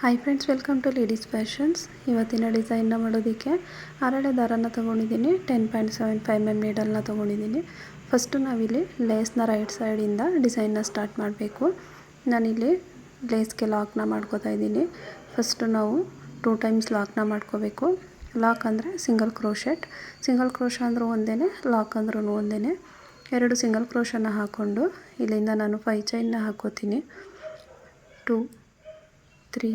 Hi friends, welcome to ladies fashions. ಇವತ್ತಿನ ಡಿಸೈನ್ನ ಮಾಡೋದಕ್ಕೆ ಹರಳೆ ದಾರನ ತೊಗೊಂಡಿದ್ದೀನಿ. 10.75 mm ನೀಡಲ್ನ ತೊಗೊಂಡಿದ್ದೀನಿ. ಫಸ್ಟು ನಾವಿಲ್ಲಿ ಲೇಸ್ನ ರೈಟ್ ಸೈಡಿಂದ ಡಿಸೈನ್ನ ಸ್ಟಾರ್ಟ್ ಮಾಡಬೇಕು. ನಾನಿಲ್ಲಿ ಲೇಸ್ಗೆ ಲಾಕ್ನ ಮಾಡ್ಕೋತಾ ಇದ್ದೀನಿ. ಫಸ್ಟು ನಾವು 2 ಟೈಮ್ಸ್ ಲಾಕ್ನ ಮಾಡ್ಕೋಬೇಕು. ಲಾಕ್ ಅಂದರೆ ಸಿಂಗಲ್ ಕ್ರೋಶ ಅಂದರೂ ಒಂದೇ, ಲಾಕ್ ಅಂದ್ರೂ ಒಂದೇ. 2 ಸಿಂಗಲ್ ಕ್ರೋಶನ ಹಾಕ್ಕೊಂಡು ಇಲ್ಲಿಂದ ನಾನು 5 ಚೈನ್ನ ಹಾಕೋತೀನಿ. 2 3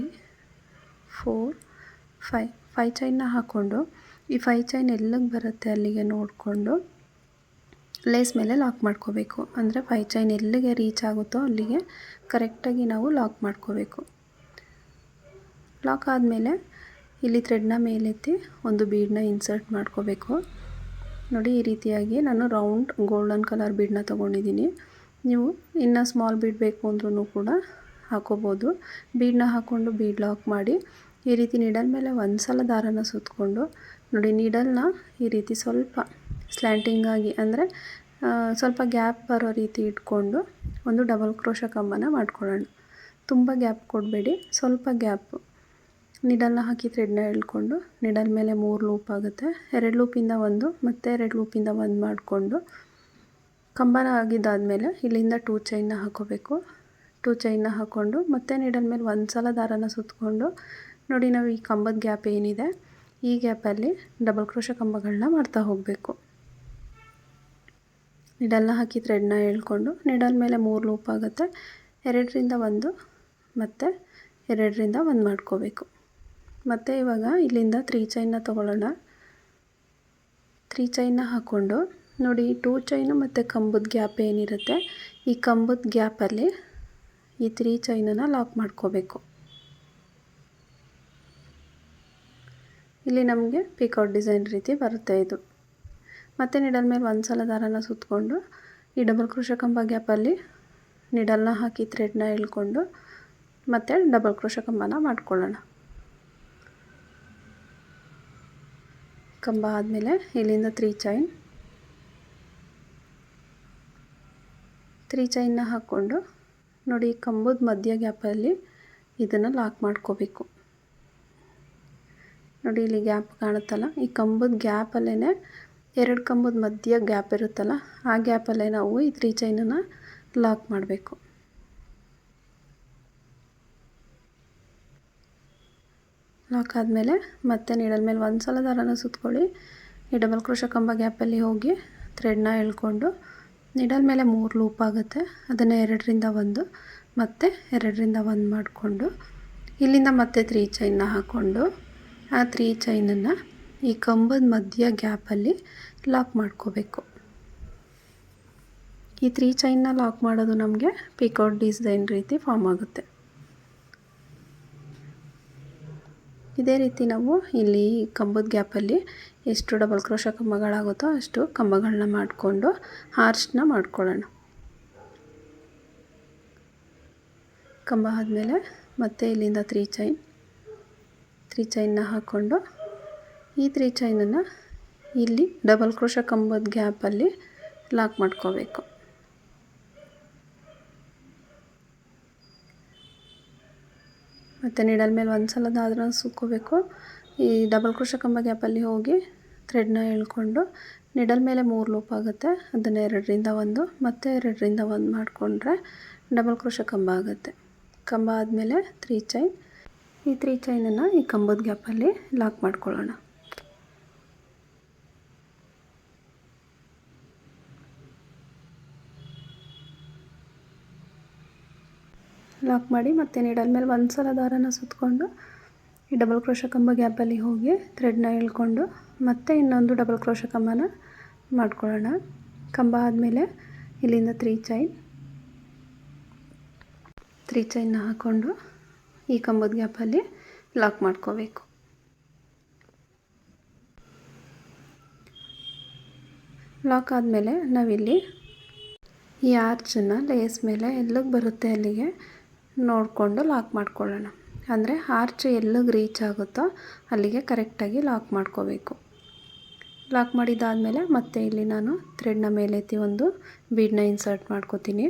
4 5 ಚೈನ್ನ ಹಾಕ್ಕೊಂಡು ಈ 5 ಚೈನ್ ಎಲ್ಲಿಗೆ ಬರುತ್ತೆ ಅಲ್ಲಿಗೆ ನೋಡಿಕೊಂಡು ಲೇಸ್ ಮೇಲೆ ಲಾಕ್ ಮಾಡ್ಕೋಬೇಕು. ಅಂದರೆ 5 ಚೈನ್ ಎಲ್ಲಿಗೆ ರೀಚ್ ಆಗುತ್ತೋ ಅಲ್ಲಿಗೆ ಕರೆಕ್ಟಾಗಿ ನಾವು ಲಾಕ್ ಮಾಡ್ಕೋಬೇಕು. ಲಾಕ್ ಆದಮೇಲೆ ಇಲ್ಲಿ ಥ್ರೆಡ್ನ ಮೇಲೆತ್ತಿ ಒಂದು ಬೀಡನ್ನ ಇನ್ಸರ್ಟ್ ಮಾಡ್ಕೋಬೇಕು. ನೋಡಿ, ಈ ರೀತಿಯಾಗಿ ನಾನು ರೌಂಡ್ ಗೋಲ್ಡನ್ ಕಲರ್ ಬೀಡನ್ನ ತೊಗೊಂಡಿದ್ದೀನಿ. ನೀವು ಇನ್ನು ಸ್ಮಾಲ್ ಬೀಡ್ ಬೇಕು ಅಂದ್ರೂ ಕೂಡ ಹಾಕೋಬೋದು. ಬೀಡನ್ನ ಹಾಕ್ಕೊಂಡು ಬೀಡ್ ಲಾಕ್ ಮಾಡಿ ಈ ರೀತಿ ನೀಡಲ್ ಮೇಲೆ ಒಂದು ಸಲ ದಾರನ ಸುತ್ತಕೊಂಡು ನೋಡಿ, ನೀಡಲ್ನ ಈ ರೀತಿ ಸ್ವಲ್ಪ ಸ್ಲ್ಯಾಂಟಿಂಗಾಗಿ ಅಂದರೆ ಸ್ವಲ್ಪ ಗ್ಯಾಪ್ ಬರೋ ರೀತಿ ಇಟ್ಕೊಂಡು ಒಂದು ಡಬಲ್ ಕ್ರೋಶ ಕಂಬನ ಮಾಡ್ಕೊಳ್ಳೋಣ. ತುಂಬ ಗ್ಯಾಪ್ ಕೊಡಬೇಡಿ, ಸ್ವಲ್ಪ ಗ್ಯಾಪು. ನೀಡಲ್ನ ಹಾಕಿ ಥ್ರೆಡ್ನ ಎಳ್ಕೊಂಡು ನೀಡಲ್ ಮೇಲೆ 3 ಲೂಪ್ ಆಗುತ್ತೆ. 2 ಲೂಪಿಂದ 1 ಮತ್ತು 2 ಲೂಪಿಂದ 1 ಮಾಡಿಕೊಂಡು ಕಂಬನ ಆಗಿದ್ದಾದಮೇಲೆ ಇಲ್ಲಿಂದ 2 ಚೈನ್ನ ಹಾಕೋಬೇಕು. 2 ಚೈನ್ನ ಹಾಕ್ಕೊಂಡು ಮತ್ತೆ ನೀಡಲ್ ಮೇಲೆ ಒಂದು ಸಲ ದಾರನ ಸುತ್ತಕೊಂಡು ನೋಡಿ, ನಾವು ಈ ಕಂಬದ ಗ್ಯಾಪ್ ಏನಿದೆ ಈ ಗ್ಯಾಪಲ್ಲಿ ಡಬಲ್ ಕ್ರೋಶ ಕಂಬಗಳನ್ನ ಮಾಡ್ತಾ ಹೋಗಬೇಕು. ನೀಡಲ್ನ ಹಾಕಿ ಥ್ರೆಡ್ನ ಎಳ್ಕೊಂಡು ನೀಡಲ್ ಮೇಲೆ 3 ಲೂಪ್ ಆಗುತ್ತೆ. 2ರಿಂದ 1 ಮತ್ತು 2ರಿಂದ 1 ಮಾಡ್ಕೋಬೇಕು. ಮತ್ತು ಇವಾಗ ಇಲ್ಲಿಂದ 3 ಚೈನ್ನ ತೊಗೊಳ್ಳೋಣ. 3 ಚೈನ್ನ ಹಾಕ್ಕೊಂಡು ನೋಡಿ, 2 ಚೈನು ಮತ್ತು ಕಂಬದ ಗ್ಯಾಪ್ ಏನಿರುತ್ತೆ ಈ ಕಂಬದ ಗ್ಯಾಪಲ್ಲಿ ಈ 3 ಚೈನನ್ನು ಲಾಕ್ ಮಾಡ್ಕೋಬೇಕು. ಇಲ್ಲಿ ನಮಗೆ ಪಿಕೌಟ್ ಡಿಸೈನ್ ರೀತಿ ಬರುತ್ತೆ ಇದು. ಮತ್ತು ನೀಡಲ್ ಮೇಲೆ ಒಂದು ಸಲ ದಾರನ ಸುತ್ತಕೊಂಡು ಈ ಡಬಲ್ ಕ್ರೋಶ ಕಂಬ ಗ್ಯಾಪಲ್ಲಿ ನೀಡಲ್ನ ಹಾಕಿ ಥ್ರೆಡ್ನ ಎಳ್ಕೊಂಡು ಮತ್ತು ಡಬಲ್ ಕ್ರೋಶ ಕಂಬನ ಮಾಡ್ಕೊಳ್ಳೋಣ. ಕಂಬ ಆದಮೇಲೆ ಇಲ್ಲಿಂದ 3 ಚೈನ್ನ ಹಾಕ್ಕೊಂಡು ನೋಡಿ, ಕಂಬದ ಮಧ್ಯ ಗ್ಯಾಪಲ್ಲಿ ಇದನ್ನು ಲಾಕ್ ಮಾಡ್ಕೋಬೇಕು. ನೋಡಿ, ಇಲ್ಲಿ ಗ್ಯಾಪ್ ಕಾಣುತ್ತಲ್ಲ, ಈ ಕಂಬದ ಗ್ಯಾಪಲ್ಲೇ 2 ಕಂಬದ ಮಧ್ಯ ಗ್ಯಾಪ್ ಇರುತ್ತಲ್ಲ ಆ ಗ್ಯಾಪಲ್ಲೇ ನಾವು ಈ 3 ಚೈನನ್ನು ಲಾಕ್ ಮಾಡಬೇಕು. ಲಾಕ್ ಆದಮೇಲೆ ಮತ್ತೆ ನೀಡಲ್ ಮೇಲೆ ಒಂದು ಸಲ ದಾರನ ಸುತ್ತಕೊಳ್ಳಿ. ಈ ಡಬಲ್ ಕ್ರೋಶ ಕಂಬ ಗ್ಯಾಪಲ್ಲಿ ಹೋಗಿ ಥ್ರೆಡ್ನ ಎಳ್ಕೊಂಡು ನೀಡಲ್ ಮೇಲೆ 3 ಲೂಪ್ ಆಗುತ್ತೆ. ಅದನ್ನು 2ರಿಂದ 1 ಮತ್ತು 2ರಿಂದ 1 ಮಾಡಿಕೊಂಡು ಇಲ್ಲಿಂದ ಮತ್ತೆ 3 ಚೈನ್ನ ಹಾಕ್ಕೊಂಡು ಆ 3 ಚೈನನ್ನು ಈ ಕಂಬದ ಮಧ್ಯ ಗ್ಯಾಪಲ್ಲಿ ಲಾಕ್ ಮಾಡ್ಕೋಬೇಕು. ಈ 3 ಚೈನ್ನ ಲಾಕ್ ಮಾಡೋದು ನಮಗೆ ಪಿಕೌಟ್ ಡಿಸೈನ್ ರೀತಿ ಫಾರ್ಮ್ ಆಗುತ್ತೆ. ಇದೇ ರೀತಿ ನಾವು ಇಲ್ಲಿ ಕಂಬದ ಗ್ಯಾಪಲ್ಲಿ ಎಷ್ಟು ಡಬಲ್ ಕ್ರೋಶ ಕಂಬಗಳಾಗುತ್ತೋ ಅಷ್ಟು ಕಂಬಗಳನ್ನ ಮಾಡಿಕೊಂಡು ಆರ್ಚ್ನ ಮಾಡ್ಕೊಳ್ಳೋಣ. ಕಂಬ ಆದಮೇಲೆ ಮತ್ತೆ ಇಲ್ಲಿಂದ 3 ಚೈನ್ನ ಹಾಕ್ಕೊಂಡು ಈ 3 ಚೈನನ್ನು ಇಲ್ಲಿ ಡಬಲ್ ಕ್ರೋಶ ಕಂಬದ ಗ್ಯಾಪಲ್ಲಿ ಲಾಕ್ ಮಾಡ್ಕೋಬೇಕು. ಮತ್ತು ನೀಡಲ್ ಮೇಲೆ ಒಂದು ಸಲ ದಾರನ ಸುಕ್ಕೋಬೇಕು. ಈ ಡಬಲ್ ಕ್ರೋಶ ಕಂಬ ಗ್ಯಾಪಲ್ಲಿ ಹೋಗಿ ಥ್ರೆಡ್ನ ಎಳ್ಕೊಂಡು ನೀಡಲ್ ಮೇಲೆ 3 ಲೂಪ್ ಆಗುತ್ತೆ. ಅದನ್ನು 2ರಿಂದ 1 ಮತ್ತು 2ರಿಂದ 1 ಮಾಡಿಕೊಂಡ್ರೆ ಡಬಲ್ ಕ್ರೋಶ ಕಂಬ ಆಗುತ್ತೆ. ಕಂಬ ಆದಮೇಲೆ 3 ಚೈನ್, ಈ 3 ಚೈನನ್ನು ಈ ಕಂಬದ ಗ್ಯಾಪಲ್ಲಿ ಲಾಕ್ ಮಾಡ್ಕೊಳ್ಳೋಣ. ಲಾಕ್ ಮಾಡಿ ಮತ್ತೆ ನೀಡಲ್ ಮೇಲೆ ಒಂದು ಸಲ ದಾರನ ಸುತ್ತಕೊಂಡು ಈ ಡಬಲ್ ಕ್ರೋಶ ಕಂಬ ಗ್ಯಾಪಲ್ಲಿ ಹೋಗಿ ಥ್ರೆಡ್ನ ಎಳ್ಕೊಂಡು ಮತ್ತೆ ಇನ್ನೊಂದು ಡಬಲ್ ಕ್ರೋಶ ಕಂಬನ ಮಾಡ್ಕೊಳ್ಳೋಣ. ಕಂಬ ಆದಮೇಲೆ ಇಲ್ಲಿಂದ 3 ಚೈನ್ನ ಹಾಕ್ಕೊಂಡು ಈ ಕಂಬದ ಗ್ಯಾಪಲ್ಲಿ ಲಾಕ್ ಮಾಡ್ಕೋಬೇಕು. ಲಾಕ್ ಆದಮೇಲೆ ನಾವಿಲ್ಲಿ ಈ ಆರ್ಚನ್ನು ಲೇಸ್ ಮೇಲೆ ಎಲ್ಲಿಗೆ ಬರುತ್ತೆ ಅಲ್ಲಿಗೆ ನೋಡಿಕೊಂಡು ಲಾಕ್ ಮಾಡ್ಕೊಳ್ಳೋಣ. ಅಂದರೆ ಆರ್ಚ್ ಎಲ್ಲಿಗೆ ರೀಚ್ ಆಗುತ್ತೋ ಅಲ್ಲಿಗೆ ಕರೆಕ್ಟಾಗಿ ಲಾಕ್ ಮಾಡ್ಕೋಬೇಕು. ಲಾಕ್ ಮಾಡಿದ್ದಾದಮೇಲೆ ಮತ್ತೆ ಇಲ್ಲಿ ನಾನು ಥ್ರೆಡ್ನ ಮೇಲೆತ್ತಿ ಒಂದು ಬೀಡನ್ನ ಇನ್ಸರ್ಟ್ ಮಾಡ್ಕೋತೀನಿ.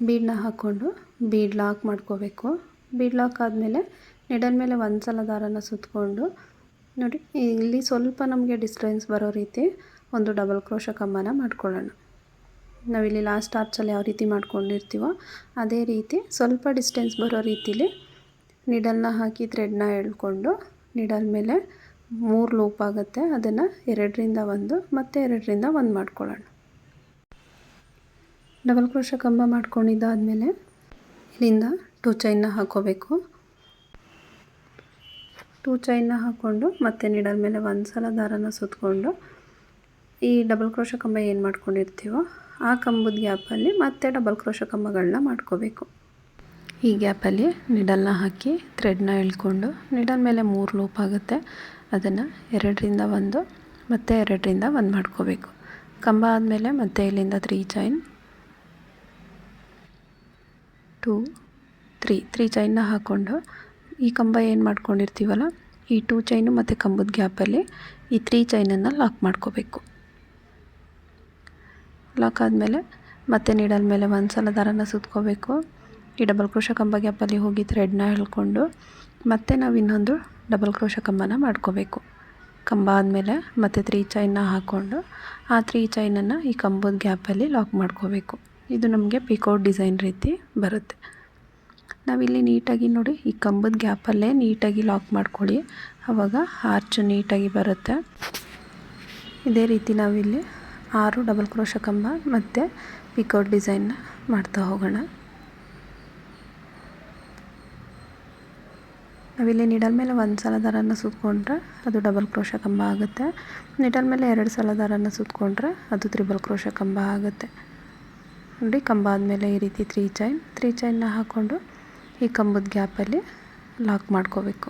ಬೀಡನ್ನ ಹಾಕ್ಕೊಂಡು ಬೀಡ್ ಲಾಕ್ ಮಾಡ್ಕೋಬೇಕು. ಬೀಡ್ ಲಾಕ್ ಆದಮೇಲೆ ನೀಡಲ್ ಮೇಲೆ ಒಂದು ಸಲ ದಾರನ ಸುತ್ತಕೊಂಡು ನೋಡಿ ಇಲ್ಲಿ ಸ್ವಲ್ಪ ನಮಗೆ ಡಿಸ್ಟೆನ್ಸ್ ಬರೋ ರೀತಿ ಒಂದು ಡಬಲ್ ಕ್ರೋಶ ಕಂಬನ ಮಾಡ್ಕೊಳ್ಳೋಣ. ನಾವಿಲ್ಲಿ ಲಾಸ್ಟ್ ಆರ್ಚಲ್ಲಿ ಯಾವ ರೀತಿ ಮಾಡ್ಕೊಂಡಿರ್ತೀವೋ ಅದೇ ರೀತಿ ಸ್ವಲ್ಪ ಡಿಸ್ಟೆನ್ಸ್ ಬರೋ ರೀತಿಲಿ ನೀಡಲ್ನ ಹಾಕಿ ಥ್ರೆಡ್ನ ಎಳ್ಕೊಂಡು ನೀಡಲ್ ಮೇಲೆ 3 ಲೂಪ್ ಆಗುತ್ತೆ, ಅದನ್ನು 2ರಿಂದ 1 ಮತ್ತು 2ರಿಂದ 1 ಮಾಡ್ಕೊಳ್ಳೋಣ. ಡಬಲ್ ಕ್ರೋಶ ಕಂಬ ಮಾಡ್ಕೊಂಡಿದ್ದಾದಮೇಲೆ ಇಲ್ಲಿಂದ 2 ಚೈನ್ನ ಹಾಕೋಬೇಕು. 2 ಚೈನ್ನ ಹಾಕ್ಕೊಂಡು ಮತ್ತೆ ನೀಡಲ್ ಮೇಲೆ ಒಂದು ಸಲ ದಾರನ ಸುತ್ತಕೊಂಡು ಈ ಡಬಲ್ ಕ್ರೋಶ ಕಂಬ ಏನು ಮಾಡ್ಕೊಂಡಿರ್ತೀವೋ ಆ ಕಂಬದ ಗ್ಯಾಪಲ್ಲಿ ಮತ್ತೆ ಡಬಲ್ ಕ್ರೋಶ ಕಂಬಗಳನ್ನ ಮಾಡ್ಕೋಬೇಕು. ಈ ಗ್ಯಾಪಲ್ಲಿ ನೀಡಲ್ನ ಹಾಕಿ ಥ್ರೆಡ್ನ ಎಳ್ಕೊಂಡು ನೀಡಲ್ ಮೇಲೆ 3 ಲೂಪ್ ಆಗುತ್ತೆ, ಅದನ್ನು 2ರಿಂದ 1 ಮತ್ತು 2ರಿಂದ 1 ಮಾಡ್ಕೋಬೇಕು. ಕಂಬ ಆದಮೇಲೆ ಮತ್ತೆ ಇಲ್ಲಿಂದ 3 ಚೈನ್ 2 3 ಚೈನ್ನ ಹಾಕ್ಕೊಂಡು ಈ ಕಂಬ ಏನು ಮಾಡ್ಕೊಂಡಿರ್ತೀವಲ್ಲ ಈ 2 ಚೈನು ಮತ್ತು ಕಂಬದ ಗ್ಯಾಪಲ್ಲಿ ಈ 3 ಚೈನನ್ನು ಲಾಕ್ ಮಾಡ್ಕೋಬೇಕು. ಲಾಕ್ ಆದಮೇಲೆ ಮತ್ತೆ ನೀಡಲ್ ಮೇಲೆ ಒಂದು ಸಲ ದಾರನ ಸುತ್ಕೋಬೇಕು. ಈ ಡಬಲ್ ಕ್ರೋಶ ಕಂಬ ಗ್ಯಾಪಲ್ಲಿ ಹೋಗಿ ಥ್ರೆಡ್ನ ಎಳ್ಕೊಂಡು ಮತ್ತೆ ನಾವು ಇನ್ನೊಂದು ಡಬಲ್ ಕ್ರೋಶ ಕಂಬನ ಮಾಡ್ಕೋಬೇಕು. ಕಂಬ ಆದಮೇಲೆ ಮತ್ತೆ 3 ಚೈನ್ನ ಹಾಕ್ಕೊಂಡು ಆ 3 ಚೈನನ್ನು ಈ ಕಂಬದ ಗ್ಯಾಪಲ್ಲಿ ಲಾಕ್ ಮಾಡ್ಕೋಬೇಕು. ಇದು ನಮಗೆ ಪಿಕೋಟ್ ಡಿಸೈನ್ ರೀತಿ ಬರುತ್ತೆ. ನಾವಿಲ್ಲಿ ನೀಟಾಗಿ ನೋಡಿ ಈ ಕಂಬದ ಗ್ಯಾಪಲ್ಲೇ ನೀಟಾಗಿ ಲಾಕ್ ಮಾಡ್ಕೊಳ್ಳಿ, ಆವಾಗ ಆರ್ಚ್ ನೀಟಾಗಿ ಬರುತ್ತೆ. ಇದೇ ರೀತಿ ನಾವಿಲ್ಲಿ 6 ಡಬಲ್ ಕ್ರೋಶ ಕಂಬ ಮತ್ತು ಪಿಕೋಟ್ ಡಿಸೈನ್ನ ಮಾಡ್ತಾ ಹೋಗೋಣ. ನಾವಿಲ್ಲಿ ನೀಡಲ್ ಮೇಲೆ ಒಂದು ಸಲ ದಾರನ ಸುತ್ತಕೊಂಡ್ರೆ ಅದು ಡಬಲ್ ಕ್ರೋಶ ಕಂಬ ಆಗುತ್ತೆ, ನೀಡಲ್ ಮೇಲೆ 2 ಸಲ ದಾರನ ಸುತ್ತಕೊಂಡ್ರೆ ಅದು ತ್ರಿಬಲ್ ಕ್ರೋಶ ಕಂಬ ಆಗುತ್ತೆ. ನೋಡಿ ಕಂಬ ಆದಮೇಲೆ ಈ ರೀತಿ 3 ಚೈನ್ನ ಹಾಕ್ಕೊಂಡು ಈ ಕಂಬದ ಗ್ಯಾಪಲ್ಲಿ ಲಾಕ್ ಮಾಡ್ಕೋಬೇಕು.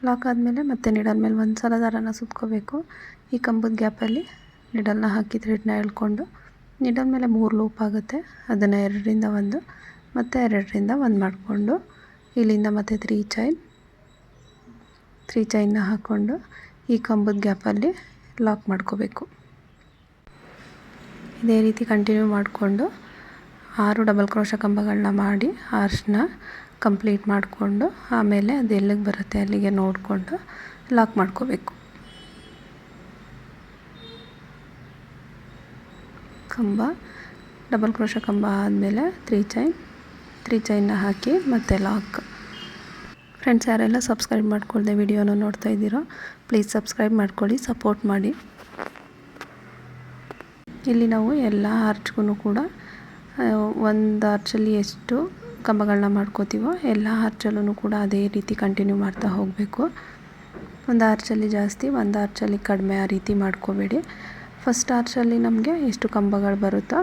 ಲಾಕ್ ಆದಮೇಲೆ ಮತ್ತೆ ನೀಡಲ್ ಮೇಲೆ ಒಂದು ಸಲ ದಾರನ ಸುತ್ಕೋಬೇಕು. ಈ ಕಂಬದ ಗ್ಯಾಪಲ್ಲಿ ನೀಡಲ್ನ ಹಾಕಿ ಥ್ರೆಡ್ನ ಎಳ್ಕೊಂಡು ನೀಡಲ್ ಮೇಲೆ 3 ಲೂಪ್ ಆಗುತ್ತೆ, ಅದನ್ನು 2ರಿಂದ 1 ಮತ್ತು 2ರಿಂದ 1 ಮಾಡಿಕೊಂಡು ಇಲ್ಲಿಂದ ಮತ್ತೆ 3 ಚೈನ್ನ ಹಾಕ್ಕೊಂಡು ಈ ಕಂಬದ ಗ್ಯಾಪಲ್ಲಿ ಲಾಕ್ ಮಾಡ್ಕೋಬೇಕು. ಇದೇ ರೀತಿ ಕಂಟಿನ್ಯೂ ಮಾಡಿಕೊಂಡು 6 ಡಬಲ್ ಕ್ರೋಶ ಕಂಬಗಳನ್ನ ಮಾಡಿ ಆರ್ಚ್ನ ಕಂಪ್ಲೀಟ್ ಮಾಡಿಕೊಂಡು ಆಮೇಲೆ ಅದು ಎಲ್ಲಿಗೆ ಬರುತ್ತೆ ಅಲ್ಲಿಗೆ ನೋಡಿಕೊಂಡು ಲಾಕ್ ಮಾಡ್ಕೋಬೇಕು. ಕಂಬ ಡಬಲ್ ಕ್ರೋಶ ಕಂಬ ಆದಮೇಲೆ 3 ಚೈನ್ನ ಹಾಕಿ ಮತ್ತೆ ಲಾಕ್. ಫ್ರೆಂಡ್ಸ್, ಯಾರೆಲ್ಲ ಸಬ್ಸ್ಕ್ರೈಬ್ ಮಾಡ್ಕೊಳ್ದೆ ವಿಡಿಯೋನ ನೋಡ್ತಾ ಇದ್ದೀರೋ ಪ್ಲೀಸ್ ಸಬ್ಸ್ಕ್ರೈಬ್ ಮಾಡ್ಕೊಳ್ಳಿ, ಸಪೋರ್ಟ್ ಮಾಡಿ. ಇಲ್ಲಿ ನಾವು ಎಲ್ಲ ಆರ್ಚ್ಗೂ ಕೂಡ ಒಂದು ಆರ್ಚಲ್ಲಿ ಎಷ್ಟು ಕಂಬಗಳನ್ನ ಮಾಡ್ಕೋತೀವೋ ಎಲ್ಲ ಆರ್ಚಲ್ಲೂ ಕೂಡ ಅದೇ ರೀತಿ ಕಂಟಿನ್ಯೂ ಮಾಡ್ತಾ ಹೋಗಬೇಕು. ಒಂದು ಆರ್ಚಲ್ಲಿ ಜಾಸ್ತಿ, ಒಂದು ಆರ್ಚಲ್ಲಿ ಕಡಿಮೆ, ಆ ರೀತಿ ಮಾಡ್ಕೋಬೇಡಿ. ಫಸ್ಟ್ ಆರ್ಚಲ್ಲಿ ನಮಗೆ ಎಷ್ಟು ಕಂಬಗಳು ಬರುತ್ತೋ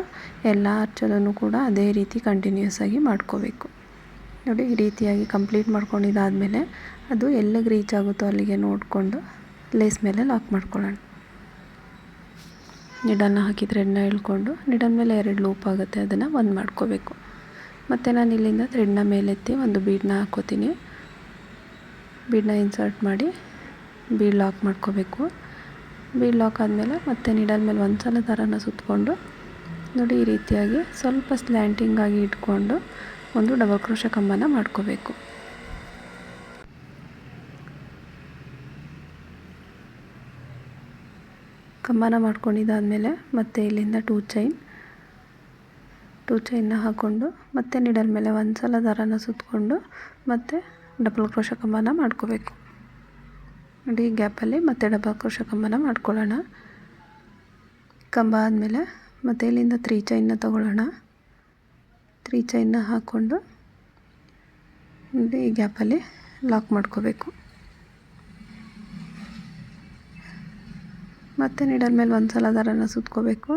ಎಲ್ಲ ಆರ್ಚಲ್ಲೂ ಕೂಡ ಅದೇ ರೀತಿ ಕಂಟಿನ್ಯೂಸ್ ಆಗಿ ಮಾಡ್ಕೋಬೇಕು. ನೋಡಿ ಈ ರೀತಿಯಾಗಿ ಕಂಪ್ಲೀಟ್ ಮಾಡ್ಕೊಂಡಿದ್ದಾದಮೇಲೆ ಅದು ಎಲ್ಲಿಗೆ ರೀಚ್ ಆಗುತ್ತೋ ಅಲ್ಲಿಗೆ ನೋಡಿಕೊಂಡು ಲೇಸ್ ಮೇಲೆ ಲಾಕ್ ಮಾಡ್ಕೊಳ್ಳೋಣ. ನೀಡಲ್ನ ಹಾಕಿ ಥ್ರೆಡ್ನ ಎಳ್ಕೊಂಡು ನೀಡಲ್ ಮೇಲೆ 2 ಲೂಪ್ ಆಗುತ್ತೆ, ಅದನ್ನು 1 ಮಾಡ್ಕೋಬೇಕು. ಮತ್ತು ನಾನು ಇಲ್ಲಿಂದ ಥ್ರೆಡ್ನ ಮೇಲೆತ್ತಿ ಒಂದು ಬೀಡನ್ನ ಹಾಕ್ಕೋತೀನಿ. ಬೀಡನ್ನ ಇನ್ಸರ್ಟ್ ಮಾಡಿ ಬೀಡ್ ಲಾಕ್ ಮಾಡ್ಕೋಬೇಕು. ಬೀಡ್ ಲಾಕ್ ಆದಮೇಲೆ ಮತ್ತೆ ನೀಡಲ್ ಮೇಲೆ ಒಂದು ಸಲ ದಾರನ ಸುತ್ತಕೊಂಡು ನೋಡಿ ಈ ರೀತಿಯಾಗಿ ಸ್ವಲ್ಪ ಸ್ಲ್ಯಾಂಟಿಂಗ್ ಆಗಿ ಇಟ್ಕೊಂಡು ಒಂದು ಡಬಲ್ ಕ್ರೋಶ ಕಂಬನ ಮಾಡ್ಕೋಬೇಕು. ಕಂಬನ ಮಾಡ್ಕೊಂಡಿದ್ದಾದಮೇಲೆ ಮತ್ತೆ ಇಲ್ಲಿಂದ 2 ಚೈನ್ನ ಹಾಕ್ಕೊಂಡು ಮತ್ತೆ ನೀಡಲ್ ಮೇಲೆ ಒಂದು ಸಲ ದಾರನ ಸುತ್ತಕೊಂಡು ಮತ್ತೆ ಡಬಲ್ ಕ್ರೋಶ ಕಂಬನ ಮಾಡ್ಕೋಬೇಕು. ನೋಡಿ ಈ ಗ್ಯಾಪಲ್ಲಿ ಮತ್ತೆ ಡಬಲ್ ಕ್ರೋಶ ಕಂಬನ ಮಾಡ್ಕೊಳ್ಳೋಣ. ಕಂಬ ಆದಮೇಲೆ ಮತ್ತೆ ಇಲ್ಲಿಂದ 3 ಚೈನ್ನ ತಗೊಳ್ಳೋಣ. 3 ಚೈನ್ನ ಹಾಕ್ಕೊಂಡು ಈ ಗ್ಯಾಪಲ್ಲಿ ಲಾಕ್ ಮಾಡ್ಕೋಬೇಕು. ಮತ್ತು ನೀಡಲ್ ಮೇಲೆ ಒಂದು ಸಲ ದಾರನ ಸುತ್ತಕೋಬೇಕು.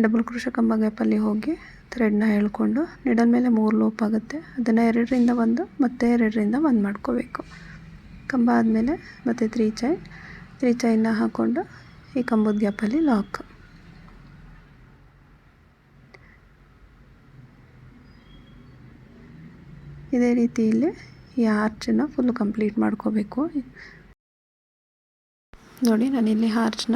ಡಬಲ್ ಕ್ರೋಶ ಕಂಬ ಗ್ಯಾಪಲ್ಲಿ ಹೋಗಿ ಥ್ರೆಡ್ನ ಎಳ್ಕೊಂಡು ನೀಡಲ್ ಮೇಲೆ 3 ಲೂಪ್ ಆಗುತ್ತೆ, ಅದನ್ನು 2ರಿಂದ 1 ಮತ್ತು 2ರಿಂದ 1 ಮಾಡ್ಕೋಬೇಕು. ಕಂಬ ಆದಮೇಲೆ ಮತ್ತು 3 ಚೈನ್ನ ಹಾಕ್ಕೊಂಡು ಈ ಕಂಬದ ಗ್ಯಾಪಲ್ಲಿ ಲಾಕ್. ಇದೇ ರೀತಿ ಇಲ್ಲಿ ಈ ಆರ್ಚನ್ನ ಫುಲ್ ಕಂಪ್ಲೀಟ್ ಮಾಡ್ಕೋಬೇಕು. ನೋಡಿ ನಾನಿಲ್ಲಿ ಆರ್ಚ್ನ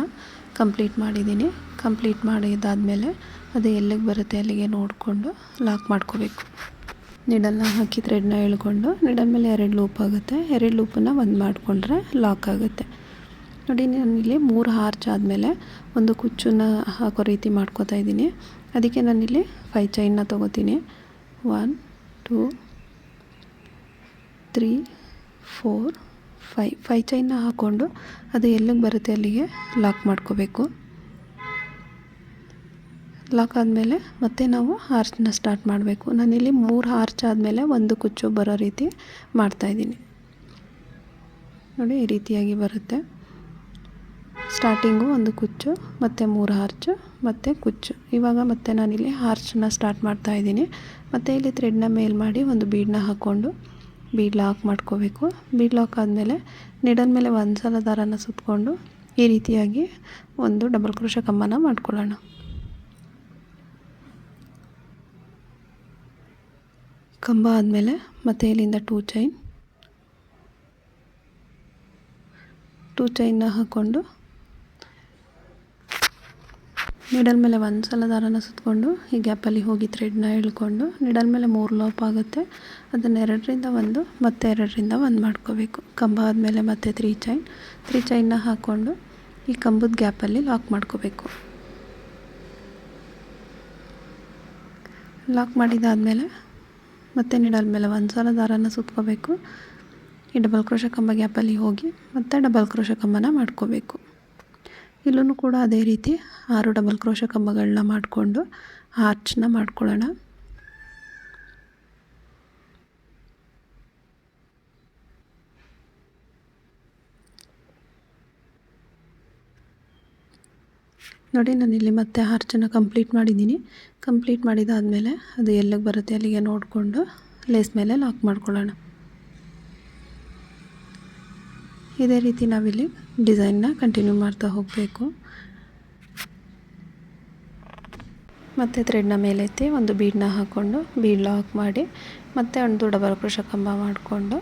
ಕಂಪ್ಲೀಟ್ ಮಾಡಿದ್ದೀನಿ. ಕಂಪ್ಲೀಟ್ ಮಾಡಿದ್ದಾದಮೇಲೆ ಅದು ಎಲ್ಲಿಗೆ ಬರುತ್ತೆ ಅಲ್ಲಿಗೆ ನೋಡಿಕೊಂಡು ಲಾಕ್ ಮಾಡ್ಕೋಬೇಕು. ನೀಡಲ್ನ ಹಾಕಿ ಥ್ರೆಡ್ನ ಎಳ್ಕೊಂಡು ನೀಡಲ್ ಮೇಲೆ 2 ಲೂಪ್ ಆಗುತ್ತೆ. 2 ಲೂಪನ್ನು ಒಂದು ಮಾಡಿಕೊಂಡ್ರೆ ಲಾಕ್ ಆಗುತ್ತೆ. ನೋಡಿ ನಾನಿಲ್ಲಿ 3 ಆರ್ಚ್ ಆದಮೇಲೆ ಒಂದು ಕುಚ್ಚನ್ನು ಹಾಕೋ ರೀತಿ ಮಾಡ್ಕೋತಾ ಇದ್ದೀನಿ. ಅದಕ್ಕೆ ನಾನಿಲ್ಲಿ 5 ಚೈನ್ನ ತೊಗೋತೀನಿ. 1 2 3 4 5 ಚೈನ್ನ ಹಾಕ್ಕೊಂಡು ಅದು ಎಲ್ಲಿಗೆ ಬರುತ್ತೆ ಅಲ್ಲಿಗೆ ಲಾಕ್ ಮಾಡ್ಕೋಬೇಕು. ಲಾಕ್ ಆದಮೇಲೆ ಮತ್ತೆ ನಾವು ಆರ್ಚನ್ನ ಸ್ಟಾರ್ಟ್ ಮಾಡಬೇಕು. ನಾನಿಲ್ಲಿ 3 ಆರ್ಚ್ ಆದಮೇಲೆ ಒಂದು ಕುಚ್ಚು ಬರೋ ರೀತಿ ಮಾಡ್ತಾಯಿದ್ದೀನಿ. ನೋಡಿ ಈ ರೀತಿಯಾಗಿ ಬರುತ್ತೆ. ಸ್ಟಾರ್ಟಿಂಗು ಒಂದು ಕುಚ್ಚು ಮತ್ತು 3 ಆರ್ಚು ಮತ್ತು ಕುಚ್ಚು. ಇವಾಗ ಮತ್ತೆ ನಾನಿಲ್ಲಿ ಆರ್ಚನ್ನ ಸ್ಟಾರ್ಟ್ ಮಾಡ್ತಾಯಿದ್ದೀನಿ. ಮತ್ತು ಇಲ್ಲಿ ಥ್ರೆಡ್ನ ಮೇಲ್ ಮಾಡಿ ಒಂದು ಬೀಡನ್ನ ಹಾಕ್ಕೊಂಡು ಬೀಡ್ ಲಾಕ್ ಮಾಡ್ಕೋಬೇಕು. ಬೀಡ್ ಲಾಕ್ ಆದಮೇಲೆ ನೀಡಲ್ ಮೇಲೆ ಒಂದು ಸಲ ದಾರನ ಸುತ್ತಕೊಂಡು ಈ ರೀತಿಯಾಗಿ ಒಂದು ಡಬಲ್ ಕ್ರೋಶೆ ಕಂಬನ ಮಾಡ್ಕೊಳ್ಳೋಣ. ಕಂಬ ಆದಮೇಲೆ ಮತ್ತೆ ಇಲ್ಲಿಂದ 2 ಚೈನ್ನ ಹಾಕ್ಕೊಂಡು ನೀಡಲ್ ಮೇಲೆ ಒಂದು ಸಲ ದಾರನ ಸುತ್ತಕೊಂಡು ಈ ಗ್ಯಾಪಲ್ಲಿ ಹೋಗಿ ಥ್ರೆಡ್ನ ಎಳ್ಕೊಂಡು ನೀಡಲ್ ಮೇಲೆ 3 ಲೂಪ್ ಆಗುತ್ತೆ. ಅದನ್ನು 2ರಿಂದ 1 ಮತ್ತು 2ರಿಂದ 1 ಮಾಡ್ಕೋಬೇಕು. ಕಂಬ ಆದಮೇಲೆ ಮತ್ತೆ 3 ಚೈನ್ನ ಹಾಕ್ಕೊಂಡು ಈ ಕಂಬದ ಗ್ಯಾಪಲ್ಲಿ ಲಾಕ್ ಮಾಡ್ಕೋಬೇಕು. ಲಾಕ್ ಮಾಡಿದಾದಮೇಲೆ ಮತ್ತೆ ನೀಡಲ್ ಮೇಲೆ ಒಂದು ಸಲ ದಾರನ ಸುತ್ಕೋಬೇಕು. ಈ ಡಬಲ್ ಕ್ರೋಶೆ ಕಂಬ ಗ್ಯಾಪಲ್ಲಿ ಹೋಗಿ ಮತ್ತೆ ಡಬಲ್ ಕ್ರೋಶೆ ಕಂಬನ ಮಾಡ್ಕೋಬೇಕು. ಇಲ್ಲೂ ಕೂಡ ಅದೇ ರೀತಿ 6 ಡಬಲ್ ಕ್ರೋಶೆ ಕಂಬಗಳನ್ನ ಮಾಡಿಕೊಂಡು ಆರ್ಚನ್ನ ಮಾಡ್ಕೊಳ್ಳೋಣ. ನೋಡಿ ನಾನಿಲ್ಲಿ ಮತ್ತೆ ಆರ್ಚನ್ನು ಕಂಪ್ಲೀಟ್ ಮಾಡಿದ್ದೀನಿ. ಕಂಪ್ಲೀಟ್ ಮಾಡಿದಾದಮೇಲೆ ಅದು ಎಲ್ಲಿಗೆ ಬರುತ್ತೆ ಅಲ್ಲಿಗೆ ನೋಡಿಕೊಂಡು ಲೇಸ್ ಮೇಲೆ ಲಾಕ್ ಮಾಡ್ಕೊಳ್ಳೋಣ. ಇದೇ ರೀತಿ ನಾವಿಲ್ಲಿ ಡಿಸೈನ್ನ ಕಂಟಿನ್ಯೂ ಮಾಡ್ತಾ ಹೋಗಬೇಕು. ಮತ್ತು ಥ್ರೆಡ್ನ ಮೇಲೆತ್ತಿ ಒಂದು ಬೀಡನ್ನ ಹಾಕ್ಕೊಂಡು ಬೀಡ್ ಲಾಕ್ ಮಾಡಿ ಮತ್ತೆ ಒಂದು ಡಬಲ್ ಕ್ರೋಶೆ ಕಂಬ ಮಾಡಿಕೊಂಡು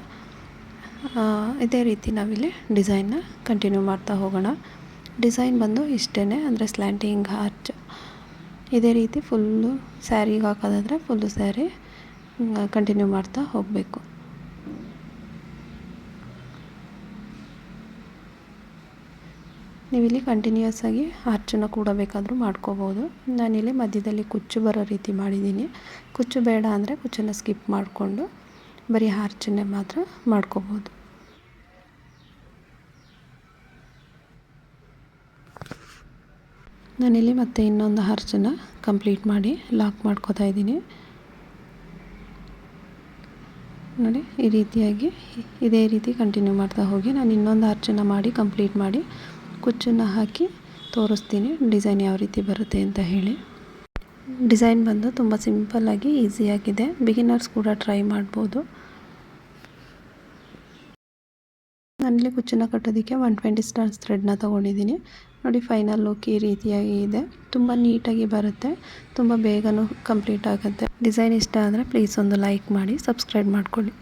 ಇದೇ ರೀತಿ ನಾವಿಲ್ಲಿ ಡಿಸೈನ್ನ ಕಂಟಿನ್ಯೂ ಮಾಡ್ತಾ ಹೋಗೋಣ. ಡಿಸೈನ್ ಬಂದು ಇಷ್ಟೇ, ಅಂದರೆ ಸ್ಲ್ಯಾಂಟಿಂಗ್ ಆರ್ಚ್. ಇದೇ ರೀತಿ ಫುಲ್ಲು ಸ್ಯಾರಿಗೆ ಹಾಕೋದಾದರೆ ಫುಲ್ಲು ಸ್ಯಾರಿ ಕಂಟಿನ್ಯೂ ಮಾಡ್ತಾ ಹೋಗಬೇಕು. ನೀವಿಲ್ಲಿ ಕಂಟಿನ್ಯೂಯಸ್ ಆಗಿ ಆರ್ಚನ್ನು ಕೂಡ ಬೇಕಾದರೂ ಮಾಡ್ಕೋಬೋದು. ನಾನಿಲ್ಲಿ ಮಧ್ಯದಲ್ಲಿ ಕುಚ್ಚು ಬರೋ ರೀತಿ ಮಾಡಿದ್ದೀನಿ. ಕುಚ್ಚು ಬೇಡ ಅಂದರೆ ಕುಚ್ಚನ್ನು ಸ್ಕಿಪ್ ಮಾಡಿಕೊಂಡು ಬರೀ ಆರ್ಚನ್ನೇ ಮಾತ್ರ ಮಾಡ್ಕೋಬೋದು. ನಾನಿಲ್ಲಿ ಮತ್ತೆ ಇನ್ನೊಂದು ಆರ್ಚನ್ನು ಕಂಪ್ಲೀಟ್ ಮಾಡಿ ಲಾಕ್ ಮಾಡ್ಕೋತಾ ಇದ್ದೀನಿ. ನೋಡಿ ಈ ರೀತಿಯಾಗಿ ಇದೇ ರೀತಿ ಕಂಟಿನ್ಯೂ ಮಾಡ್ತಾ ಹೋಗಿ ನಾನು ಇನ್ನೊಂದು ಆರ್ಚನ್ನು ಮಾಡಿ ಕಂಪ್ಲೀಟ್ ಮಾಡಿ ಕುಚ್ಚನ್ನು ಹಾಕಿ ತೋರಿಸ್ತೀನಿ ಡಿಸೈನ್ ಯಾವ ರೀತಿ ಬರುತ್ತೆ ಅಂತ ಹೇಳಿ. ಡಿಸೈನ್ ಬಂದು ತುಂಬ ಸಿಂಪಲ್ಲಾಗಿ ಈಸಿಯಾಗಿದೆ. ಬಿಗಿನರ್ಸ್ ಕೂಡ ಟ್ರೈ ಮಾಡ್ಬೋದು. ನಾನಿಲ್ಲಿ ಕುಚ್ಚನ್ನು ಕಟ್ಟೋದಕ್ಕೆ 120 ಸ್ಟಾರ್ಸ್ ಥ್ರೆಡ್ನ ತೊಗೊಂಡಿದ್ದೀನಿ. ನೋಡಿ ಫೈನಲ್ ಲುಕ್ ಈ ರೀತಿಯಾಗಿ ಇದೆ. ತುಂಬ ನೀಟಾಗಿ ಬರುತ್ತೆ, ತುಂಬ ಬೇಗನೂ ಕಂಪ್ಲೀಟ್ ಆಗುತ್ತೆ. ಡಿಸೈನ್ ಇಷ್ಟ ಆದರೆ ಪ್ಲೀಸ್ ಒಂದು ಲೈಕ್ ಮಾಡಿ, ಸಬ್ಸ್ಕ್ರೈಬ್ ಮಾಡ್ಕೊಳ್ಳಿ.